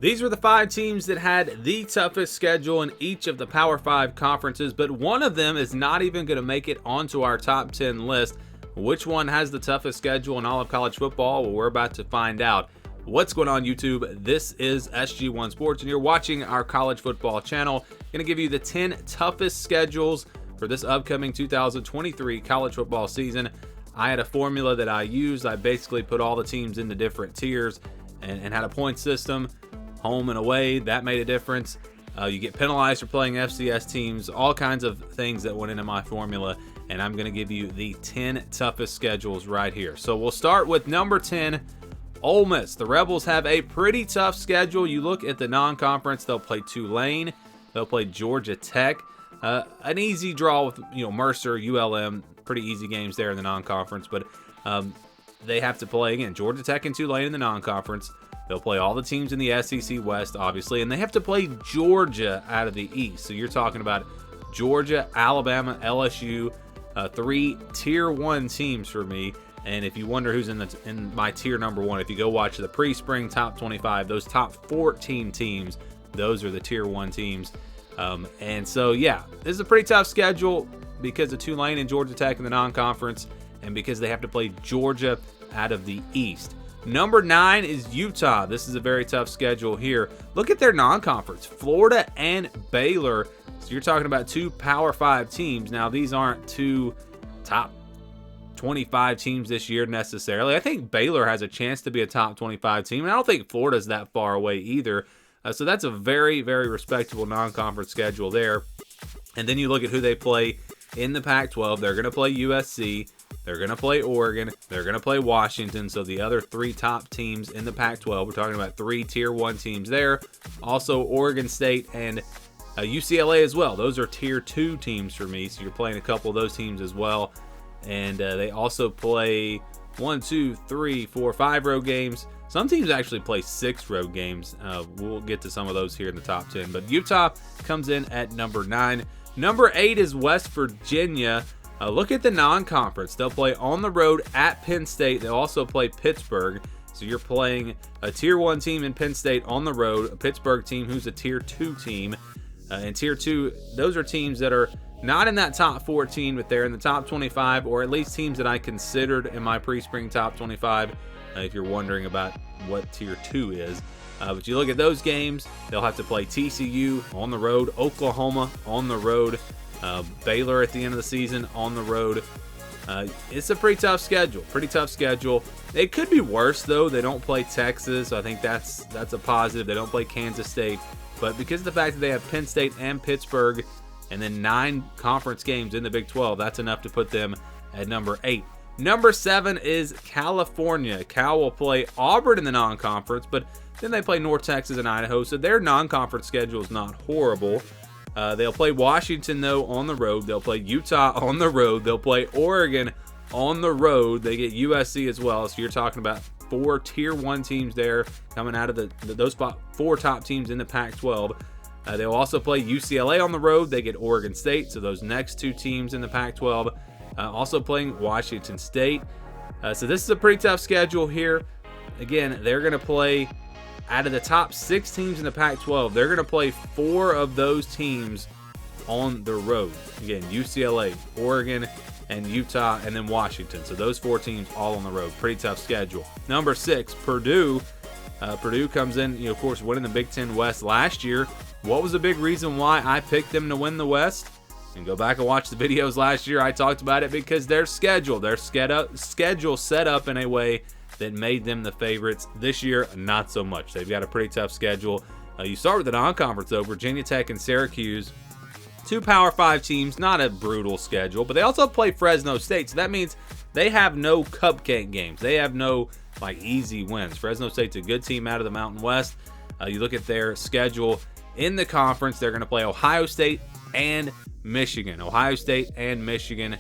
These were the 5 teams that had the toughest schedule in each of the Power 5 conferences, but one of them is not even going to make it onto our top 10 list. Which one has the toughest schedule in all of college football? Well, we're about to find out. What's going on, YouTube? This is SG1 Sports, and you're watching our college football channel. Going to give you the 10 toughest schedules for this upcoming 2023 college football season. I had a formula that I used. I basically put all the teams into different tiers and had a point system. Home and away, that made a difference. You get penalized for playing FCS teams, all kinds of things that went into my formula, and I'm going to give you the 10 toughest schedules right here. So we'll start with number 10, Ole Miss. The Rebels have a pretty tough schedule. You look at the non-conference, they'll play Tulane, they'll play Georgia Tech. An easy draw with Mercer, ULM, pretty easy games there in the non-conference, but they have to play, again, Georgia Tech and Tulane in the non-conference. They'll play all the teams in the SEC West, obviously, and they have to play Georgia out of the East. So you're talking about Georgia, Alabama, LSU, 3 Tier 1 teams for me. And if you wonder who's in my tier number 1, if you go watch the pre-spring top 25, those top 14 teams, those are the Tier 1 teams. And so, yeah, this is a pretty tough schedule because of Tulane and Georgia Tech in the non-conference and because they have to play Georgia out of the East. Number 9 is Utah. This is a very tough schedule here. Look at their non-conference, Florida and Baylor. So you're talking about 2 Power 5 teams. Now, these aren't 2 top 25 teams this year necessarily. I think Baylor has a chance to be a top 25 team, and I don't think Florida's that far away either. So that's a very, very respectable non-conference schedule there. And then you look at who they play in the Pac-12. They're going to play USC. They're going to play Oregon. They're going to play Washington. So the other 3 top teams in the Pac-12, we're talking about 3 Tier 1 teams there. Also Oregon State and UCLA as well. Those are Tier 2 teams for me. So you're playing a couple of those teams as well. And they also play 1, 2, 3, 4, 5 road games. Some teams actually play 6 road games. We'll get to some of those here in the top 10. But Utah comes in at number 9. Number 8 is West Virginia. Look at the non-conference. They'll play on the road at Penn State. They'll also play Pittsburgh. So you're playing a Tier 1 team in Penn State on the road, a Pittsburgh team who's a Tier 2 team. And Tier 2, those are teams that are not in that top 14, but they're in the top 25, or at least teams that I considered in my pre-spring top 25, if you're wondering about what Tier 2 is. But you look at those games, they'll have to play TCU on the road, Oklahoma on the road, Baylor at the end of the season on the road. It's a pretty tough schedule. It could be worse, though. They don't play Texas, so I think that's a positive. They don't play Kansas State. But because of the fact that they have Penn State and Pittsburgh and then 9 conference games in the Big 12, that's enough to put them at number 8. Number 7 is California. Cal will play Auburn in the non-conference, but then they play North Texas and Idaho, so their non-conference schedule is not horrible. They'll play Washington, though, on the road. They'll play Utah on the road. They'll play Oregon on the road. They get USC as well, so you're talking about 4 Tier 1 teams there coming out of those 4 top teams in the Pac-12. They'll also play UCLA on the road. They get Oregon State, so those next 2 teams in the Pac-12. Also playing Washington State. So this is a pretty tough schedule here. Again, they're going to play, out of the top 6 teams in the Pac-12, they're going to play 4 of those teams on the road. Again, UCLA, Oregon, and Utah, and then Washington. So those 4 teams all on the road. Pretty tough schedule. Number 6, Purdue. Purdue comes in, of course, winning the Big Ten West last year. What was a big reason why I picked them to win the West? And go back and watch the videos last year. I talked about it because their schedule set up in a way that made them the favorites. This year, not so much. They've got a pretty tough schedule. You start with the non-conference, though. Virginia Tech and Syracuse, 2 Power 5 teams, not a brutal schedule, but they also play Fresno State, so that means they have no cupcake games. They have no easy wins. Fresno State's a good team out of the Mountain West. You look at their schedule in the conference, they're going to play Ohio State and Michigan. Ohio State and Michigan,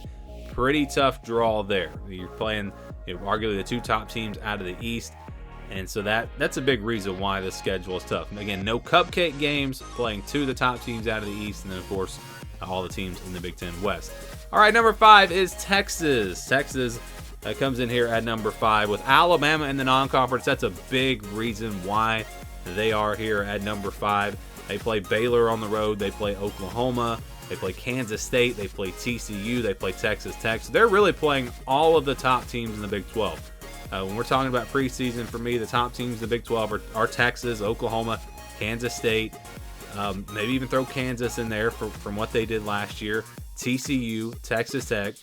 pretty tough draw there. You're playing arguably the 2 top teams out of the East, and so that's a big reason why the schedule is tough. And again, no cupcake games, playing 2 of the top teams out of the East, and then of course all the teams in the Big Ten West. All right, number 5 is Texas. Texas comes in here at number 5 with Alabama in the non-conference. That's a big reason why they are here at number 5. They play Baylor on the road. They play Oklahoma. They play Kansas State. They play TCU. They play Texas Tech. So they're really playing all of the top teams in the Big 12. When we're talking about preseason, for me, the top teams in the Big 12 are Texas, Oklahoma, Kansas State. Maybe even throw Kansas in there from what they did last year. TCU, Texas Tech,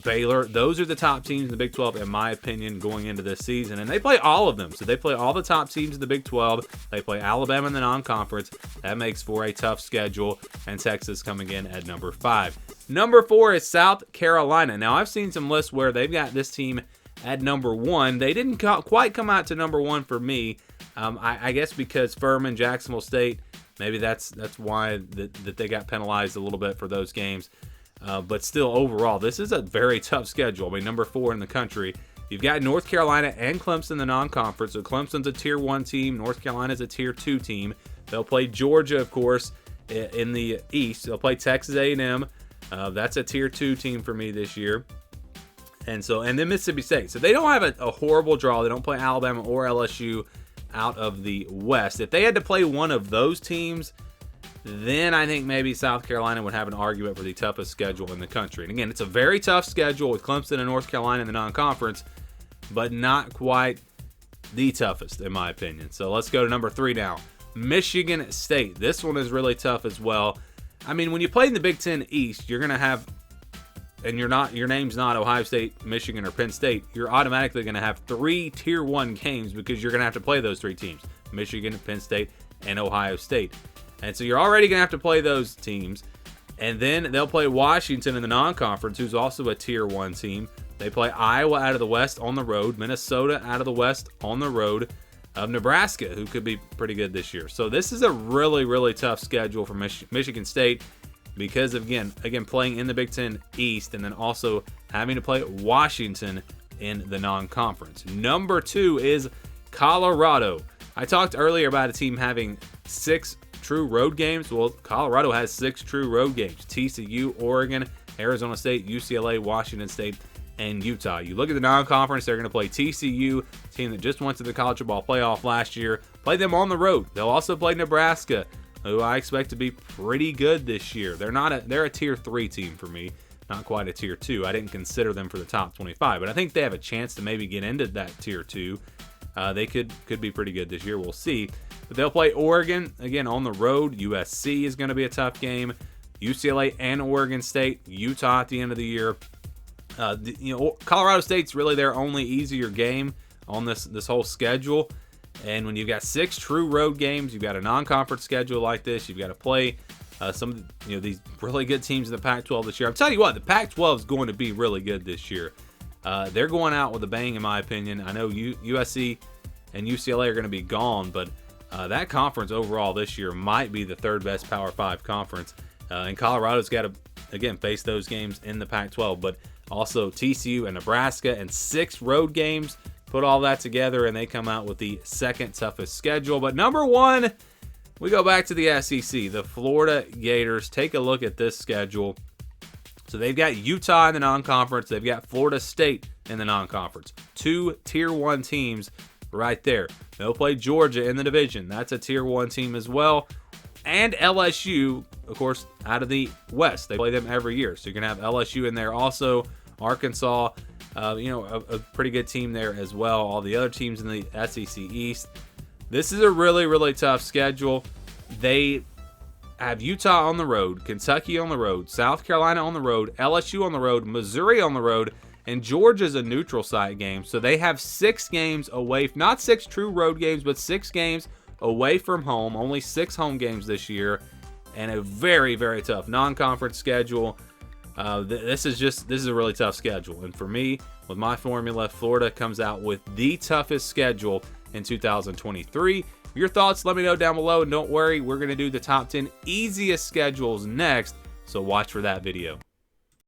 Baylor. Those are the top teams in the Big 12, in my opinion, going into this season. And they play all of them. So they play all the top teams in the Big 12. They play Alabama in the non-conference. That makes for a tough schedule. And Texas coming in at number 5. Number 4 is South Carolina. Now, I've seen some lists where they've got this team at number 1. They didn't quite come out to number 1 for me. I guess because Furman, Jacksonville State, maybe that's why that they got penalized a little bit for those games. But still, overall, this is a very tough schedule. I mean, number 4 in the country. You've got North Carolina and Clemson in the non-conference. So Clemson's a Tier 1 team. North Carolina's a Tier 2 team. They'll play Georgia, of course, in the East. They'll play Texas A&M. That's a Tier 2 team for me this year. And then Mississippi State. So they don't have a horrible draw. They don't play Alabama or LSU out of the West. If they had to play one of those teams, then I think maybe South Carolina would have an argument for the toughest schedule in the country. And again, it's a very tough schedule with Clemson and North Carolina in the non-conference, but not quite the toughest, in my opinion. So let's go to number 3 now. Michigan State. This one is really tough as well. I mean, when you play in the Big Ten East, you're going to have, and your name's not Ohio State, Michigan, or Penn State, you're automatically going to have 3 Tier 1 games because you're going to have to play those 3 teams, Michigan, Penn State, and Ohio State. And so you're already going to have to play those teams. And then they'll play Washington in the non-conference, who's also a Tier 1 team. They play Iowa out of the West on the road, Minnesota out of the West on the road, Nebraska, who could be pretty good this year. So this is a really, really tough schedule for Michigan State because of, again, playing in the Big Ten East and then also having to play Washington in the non-conference. Number 2 is Colorado. I talked earlier about a team having 6 true road games. Well, Colorado has 6 true road games. TCU, Oregon, Arizona State, UCLA, Washington State, and Utah. You look at the non-conference, they're going to play TCU, team that just went to the college football playoff last year. Play them on the road. They'll also play Nebraska, who I expect to be pretty good this year. They're a Tier 3 team for me, not quite a Tier 2. I didn't consider them for the top 25, but I think they have a chance to maybe get into that Tier 2. They could be pretty good this year. We'll see. But they'll play Oregon, again, on the road. USC is going to be a tough game. UCLA and Oregon State. Utah at the end of the year. Colorado State's really their only easier game on this whole schedule. And when you've got 6 true road games, you've got a non-conference schedule like this, you've got to play some of these really good teams in the Pac-12 this year. I'm telling you what, the Pac-12 is going to be really good this year. They're going out with a bang, in my opinion. I know USC and UCLA are going to be gone, but that conference overall this year might be the 3rd best Power 5 conference. And Colorado's got to, again, face those games in the Pac-12, but also TCU and Nebraska and 6 road games. Put all that together, and they come out with the 2nd toughest schedule. But number 1, we go back to the SEC, the Florida Gators. Take a look at this schedule. So they've got Utah in the non-conference. They've got Florida State in the non-conference. 2 Tier 1 teams right there. They'll play Georgia in the division. That's a Tier 1 team as well. And LSU, of course, out of the West. They play them every year. So you're going to have LSU in there also. Arkansas, a pretty good team there as well. All the other teams in the SEC East. This is a really, really tough schedule. They have Utah on the road, Kentucky on the road, South Carolina on the road, LSU on the road, Missouri on the road, and Georgia's a neutral site game. So they have 6 games away, not 6 true road games, but 6 games away from home. Only 6 home games this year, and a very, very tough non-conference schedule. This is a really tough schedule. And for me, with my formula, Florida comes out with the toughest schedule in 2023. Your thoughts, let me know down below. And don't worry, we're going to do the top 10 easiest schedules next. So watch for that video.